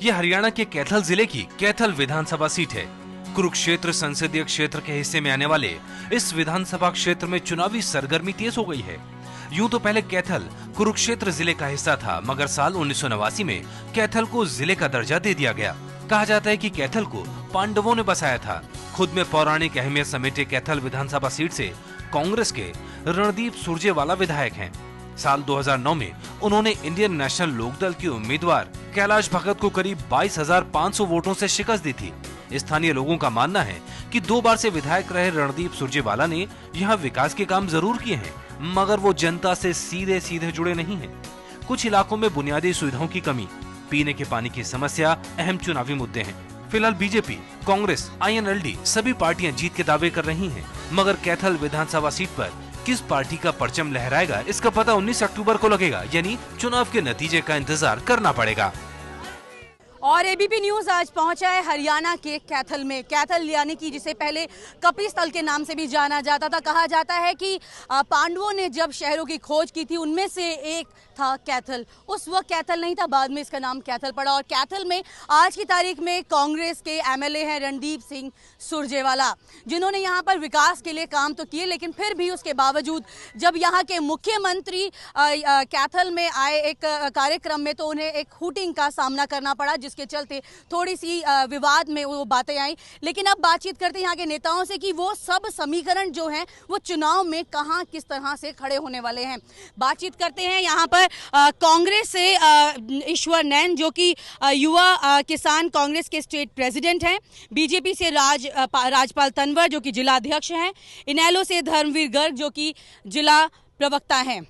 ये हरियाणा के कैथल जिले की कैथल विधानसभा सीट है। कुरुक्षेत्र संसदीय क्षेत्र के हिस्से में आने वाले इस विधानसभा क्षेत्र में चुनावी सरगर्मी तेज हो गई है। यूं तो पहले कैथल कुरुक्षेत्र जिले का हिस्सा था, मगर साल 1989 में कैथल को जिले का दर्जा दे दिया गया। कहा जाता है कि कैथल को पांडवों ने बसाया था। खुद में पौराणिक अहमियत समेटे कैथल विधानसभा सीट से कांग्रेस के रणदीप सुरजेवाला विधायक हैं। साल 2009 में उन्होंने इंडियन नेशनल लोकदल के उम्मीदवार कैलाश भगत को करीब 22,500 वोटों से शिकस्त दी थी। स्थानीय लोगों का मानना है कि 2 बार से विधायक रहे रणदीप सुरजेवाला ने यहाँ विकास के काम जरूर किए हैं, मगर वो जनता से सीधे सीधे जुड़े नहीं हैं। कुछ इलाकों में बुनियादी सुविधाओं की कमी, पीने के पानी की समस्या अहम चुनावी मुद्दे हैं। फिलहाल बीजेपी, कांग्रेस, INLD सभी पार्टियां जीत के दावे कर रही हैं, मगर कैथल विधानसभा सीट पर किस पार्टी का परचम लहराएगा इसका पता 19 अक्टूबर को लगेगा, यानी चुनाव के नतीजे का इंतजार करना पड़ेगा। और ABP न्यूज आज पहुंचा है हरियाणा के कैथल में। कैथल यानी कि जिसे पहले कपी स्थल के नाम से भी जाना जाता था। कहा जाता है कि पांडवों ने जब शहरों की खोज की थी उनमें से एक था कैथल। उस वक्त कैथल नहीं था, बाद में इसका नाम कैथल पड़ा। और कैथल में आज की तारीख में कांग्रेस के MLA हैं रणदीप सिंह सुरजेवाला, जिन्होंने यहाँ पर विकास के लिए काम तो किए, लेकिन फिर भी उसके बावजूद जब यहाँ के मुख्यमंत्री कैथल में आए एक कार्यक्रम में, तो उन्हें एक हूटिंग का सामना करना पड़ा, जिसके चलते थोड़ी सी विवाद में वो बातें आई। लेकिन अब बातचीत करते हैं यहाँ के नेताओं से कि वो सब समीकरण जो हैं वो चुनाव में कहाँ किस तरह से खड़े होने वाले हैं। बातचीत करते हैं यहाँ पर कांग्रेस से ईश्वर नैन, जो कि युवा किसान कांग्रेस के स्टेट प्रेसिडेंट हैं। बीजेपी से राजपाल तंवर, जो कि जिला अध्यक्ष हैं। इनेलो से धर्मवीर गर्ग, जो कि जिला प्रवक्ता हैं।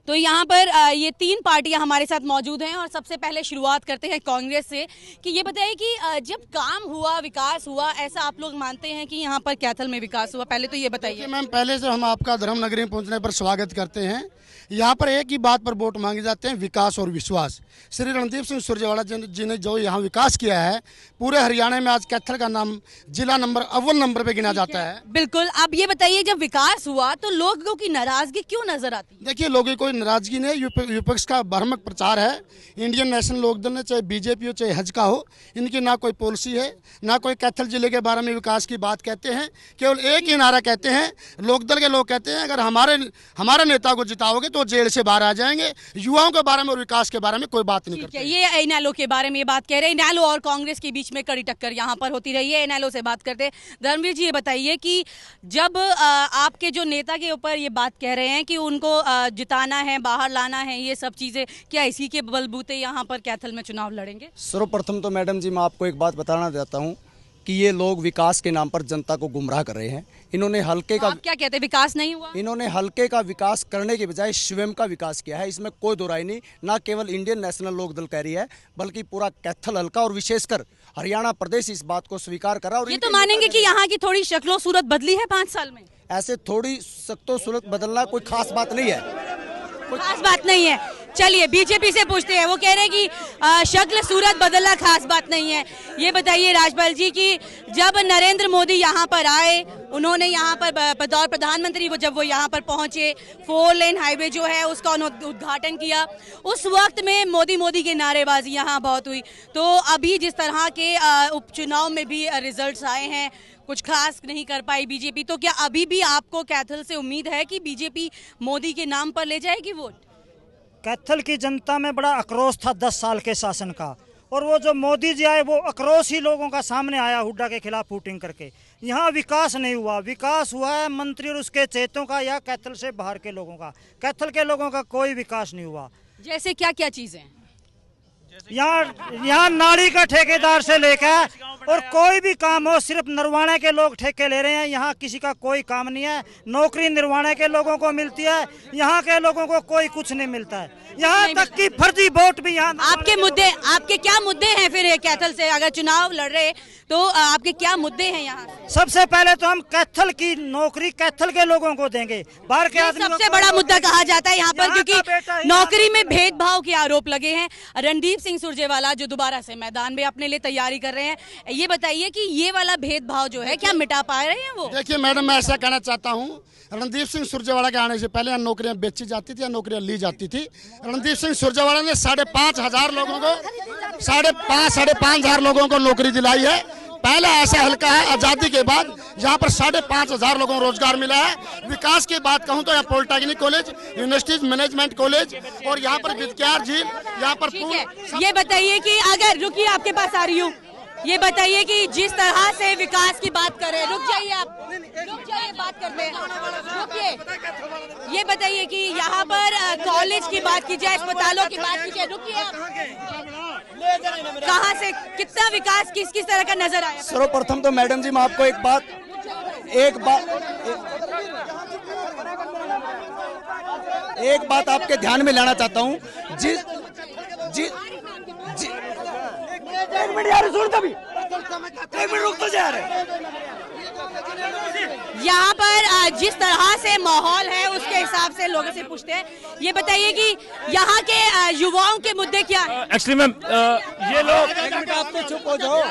तो यहाँ पर ये 3 पार्टियां हमारे साथ मौजूद हैं। और सबसे पहले शुरुआत करते हैं कांग्रेस से कि ये बताइए कि जब काम हुआ, विकास हुआ, ऐसा आप लोग मानते हैं कि यहाँ पर कैथल में विकास हुआ? पहले तो ये बताइए मैम। पहले से हम आपका धर्मनगरी में पहुँचने पर स्वागत करते हैं। यहाँ पर एक ही बात पर वोट मांगे जाते हैं, विकास और विश्वास। श्री रणदीप सिंह सुरजेवाला जी ने जो यहाँ विकास किया है, पूरे हरियाणा में आज कैथल का नाम जिला अव्वल नंबर पे गिना जाता है। बिल्कुल। अब ये बताइए, जब विकास हुआ तो लोगों की नाराजगी क्यों नजर आती है? देखिए, लोगों की कोई नाराजगी नहीं, विपक्ष का भ्रामक प्रचार है। इंडियन नेशनल लोकदल ने, चाहे बीजेपी हो चाहे हज हो, इनकी ना कोई पॉलिसी है, ना कोई कैथल जिले के बारे में विकास की बात कहते हैं। केवल एक ही नारा कहते हैं, लोकदल के लोग कहते हैं, अगर हमारे नेता को जिताओगे तो जेल से बाहर आ जाएंगे। युवाओं के बारे में और विकास के बारे में कोई बात नहीं करते। ये इनेलो के बारे में ये बात कह रहे हैं। इनेलो और कांग्रेस के बीच में कड़ी टक्कर यहाँ पर होती रही है। इनेलो से बात करते हैं। धर्मवीर जी, ये बताइए कि जब आपके जो नेता के ऊपर ये बात कह रहे हैं कि उनको जिताना है, बाहर लाना है, ये सब चीजें, क्या इसी के बलबूते यहाँ पर कैथल में चुनाव लड़ेंगे? सर्वप्रथम तो मैडम जी, मैं आपको एक बात बताना चाहता हूँ कि ये लोग विकास के नाम पर जनता को गुमराह कर रहे हैं। इन्होंने हल्के का, आप क्या कहते हैं, विकास नहीं हुआ? इन्होंने हल्के का विकास करने के बजाय स्वयं का विकास किया है, इसमें कोई दो राय नहीं। ना केवल इंडियन नेशनल लोकदल कह रही है, बल्कि पूरा कैथल हल्का और विशेषकर हरियाणा प्रदेश इस बात को स्वीकार करा। और ये तो मानेंगे कि यहाँ की थोड़ी शक्लो सूरत बदली है 5 साल में? ऐसे थोड़ी शक्लो सूरत बदलना कोई खास बात नहीं है, कोई खास बात नहीं है। चलिए बीजेपी से पूछते हैं, वो कह रहे हैं कि शक्ल सूरत बदलना खास बात नहीं है। ये बताइए राजपाल जी कि जब नरेंद्र मोदी यहाँ पर आए, उन्होंने यहाँ पर बतौर प्रधानमंत्री जब वो यहाँ पर पहुंचे, 4 लेन हाईवे जो है उसका उद्घाटन किया, उस वक्त में मोदी की नारेबाजी यहाँ बहुत हुई। तो अभी जिस तरह के उपचुनाव में भी रिजल्ट्स आए हैं, कुछ खास नहीं कर पाई बीजेपी, तो क्या अभी भी आपको कैथल से उम्मीद है कि बीजेपी मोदी के नाम पर ले जाएगी वोट? कैथल की जनता में बड़ा आक्रोश था 10 साल के शासन का, और वो जो मोदी जी आए वो आक्रोश ही लोगों का सामने आया हुड्डा के खिलाफ वोटिंग करके। यहाँ विकास नहीं हुआ। विकास हुआ है मंत्री और उसके चेतों का या कैथल से बाहर के लोगों का। कैथल के लोगों का कोई विकास नहीं हुआ। जैसे क्या क्या चीजें? यहाँ नाली का ठेकेदार से लेकर और कोई भी काम हो, सिर्फ नरवाणे के लोग ठेके ले रहे हैं। यहाँ किसी का कोई काम नहीं है। नौकरी नरवाणे के लोगों को मिलती है, यहाँ के लोगों को कोई कुछ नहीं मिलता है। यहाँ तक कि फर्जी वोट भी यहाँ। आपके क्या मुद्दे हैं फिर कैथल से? अगर चुनाव लड़ रहे तो आपके क्या मुद्दे हैं यहाँ? सबसे पहले तो हम कैथल की नौकरी कैथल के लोगों को देंगे। बाहर के आदमी सबसे बड़ा मुद्दा कहा जाता है यहाँ पर, क्योंकि नौकरी में भेदभाव के आरोप लगे हैं। रणदीप सिंह सुरजेवाला जो दोबारा से मैदान में अपने लिए तैयारी कर रहे हैं, ये बताइए कि ये वाला भेदभाव जो है क्या मिटा पा रहे हैं वो? देखिए मैडम, मैं ऐसा कहना चाहता हूँ, रणदीप सिंह सुरजेवाला के आने से पहले यहाँ नौकरियां बेची जाती थी या नौकरियां ली जाती थी। रणदीप सिंह सुरजेवाला ने 5,500 लोगों को साढ़े पाँच हजार लोगों को नौकरी दिलाई है। पहला ऐसा हल्का है आज़ादी के बाद यहाँ पर 5,500 लोगों को रोजगार मिला है। विकास की बात कहूँ तो यहाँ polytechnic college, universities, management college और यहाँ पर विद्यार झील, यहाँ पर ठीक है, ये बताइए कि अगर रुकिए, आपके पास आ रही हूँ, ये बताइए कि जिस तरह से विकास की बात कर रहे हैं, रुक जाइए आप, रुक जाइए, बात करते हैं, रुकिए। ये बताइए कि यहाँ पर कॉलेज की बात की जाए, अस्पतालों की बात की जाए, रुकिए आप, कहाँ से कितना विकास किस किस तरह का नजर आया? सर्वप्रथम तो मैडम जी मैं आपको एक बात आपके ध्यान में लाना चाहता हूँ। एक मिनट यार, सुन तभी, एक मिनट रुक तो जा रहे। यहाँ पर जिस तरह से माहौल है उसके हिसाब से लोगों से पूछते हैं। ये बताइए कि यहाँ के युवाओं के मुद्दे क्या हैं? एक्चुअली मैम ये लोग, एक मिनट आप तो चुप हो जाओ।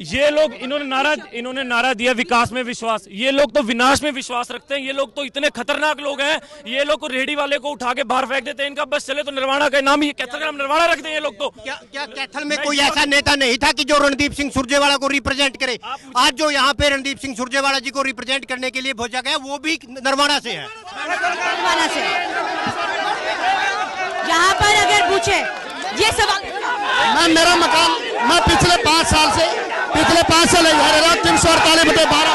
ये लोग इन्होंने नारा दिया विकास में विश्वास। ये लोग तो विनाश में विश्वास रखते हैं। ये लोग तो इतने खतरनाक लोग हैं। ये लोग को रेहड़ी वाले को उठा के बाहर फेंक देते हैं। इनका बस चले तो निर्वाणा का नाम ही कैथल का नाम निर्वाणा रख दें ये लोग तो। क्या कैथल में कोई ऐसा नेता नहीं था कि जो रणदीप सिंह सुरजेवाला को रिप्रेजेंट करे? आज जो यहाँ पे रणदीप सिंह सुरजेवाला जी को रिप्रेजेंट करने के लिए भेजा गया वो भी नरवाना से है। नरवाना से। यहाँ पर अगर पूछे ये सवाल, मेरा मकान, मैं पिछले 5 साल से इधर रहा 348/12